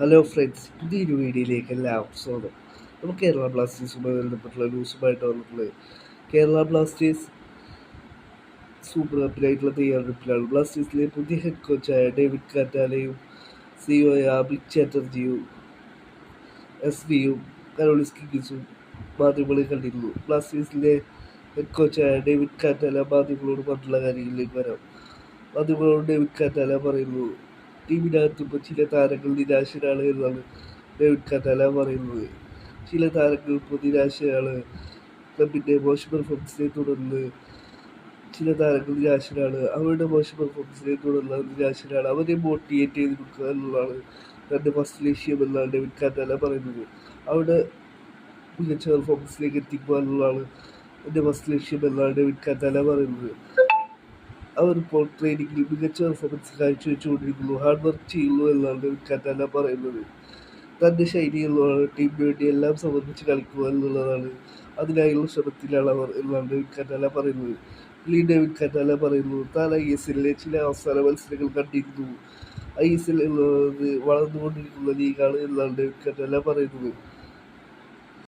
Hello friends, പുതിയൊരു വീഡിയോയിലേക്ക് എല്ലാവർക്കും സ്വാഗതം. നമുക്ക് കേരള ബ്ലാസ്റ്റേഴ്സുമായി ബന്ധപ്പെട്ടുള്ള ന്യൂസുമായിട്ട് വന്നിട്ടുള്ളത്. കേരള ബ്ലാസ്റ്റേഴ്സ് സൂപ്പർ കപ്പിനായിട്ടുള്ള തയ്യാറെടുപ്പിലാണ്. ബ്ലാസ്റ്റേഴ്സിലെ പുതിയ ഹെഡ് കോച്ചായ ഡേവിഡ് കാറ്റാലയും സിഇഒയായ അഭിക് ചാറ്റർജിയും എസ്.വിയും കരോളിസ് കിംഗ്സും മാധ്യമങ്ങളെ കണ്ടിരുന്നു. ബ്ലാസ്റ്റേഴ്സിലെ ഹെഡ് കോച്ചായ ഡേവിഡ് കാറ്റാല മാധ്യമങ്ങളോട് പറഞ്ഞുള്ള കാര്യങ്ങളിലേക്ക് വരാം. മാധ്യമങ്ങളോട് ഡേവിഡ് കാറ്റാല പറയുന്നു, ടീമിനകത്തിപ്പോൾ ചില താരങ്ങൾ നിരാശരാണ് എന്നാണ് ഡേവിഡ് കാറ്റാല പറയുന്നത്. ചില താരങ്ങൾ ഇപ്പോൾ നിരാശയാണ്. ക്ലബിൻ്റെ മോശം പെർഫോമൻസിനെ തുടർന്ന് ചില താരങ്ങൾ നിരാശരാണ്. അവരുടെ മോശം പെർഫോമൻസിനെ തുടർന്ന് നിരാശരാണ്. അവരെ മോട്ടിവേറ്റ് ചെയ്ത് കൊടുക്കുക എന്നുള്ളതാണ് തൻ്റെ ഫസ്റ്റ് ലക്ഷ്യം എന്നാണ് ഡേവിഡ് കാറ്റാല പറയുന്നത്. അവിടെ മികച്ച പെർഫോമൻസിലേക്ക് എത്തിക്കുക എന്നുള്ളതാണ് എൻ്റെ ഫസ്റ്റ് ലക്ഷ്യം എന്നാണ് ഡേവിഡ് കാറ്റാല പറയുന്നത്. അവരിപ്പോൾ ട്രെയിനിങ്ങിൽ മികച്ച പെർഫോമൻസ് കാഴ്ചവെച്ചുകൊണ്ടിരിക്കുന്നു, ഹാർഡ് വർക്ക് ചെയ്യുന്നു എന്നാണ് ഡേവിഡ് കാറ്റാല പറയുന്നത്. തൻ്റെ ശൈലി എന്നുള്ളതാണ് ടീമിന് വേണ്ടി എല്ലാം സമർപ്പിച്ച് കളിക്കുക എന്നുള്ളതാണ്. അതിനായുള്ള ശ്രമത്തിലാണ് അവർ എന്നാണ് ഡേവിഡ് കാറ്റാല പറയുന്നത്. ഡേവിഡ് കാറ്റാല പറയുന്നു, താൻ ISL ചില അവസാന മത്സരങ്ങൾ കണ്ടിരുന്നു. ISL എന്നുള്ളത് വളർന്നുകൊണ്ടിരിക്കുന്ന ലീഗാണ് എന്നാണ് ഡേവിഡ് കാറ്റാല പറയുന്നത്.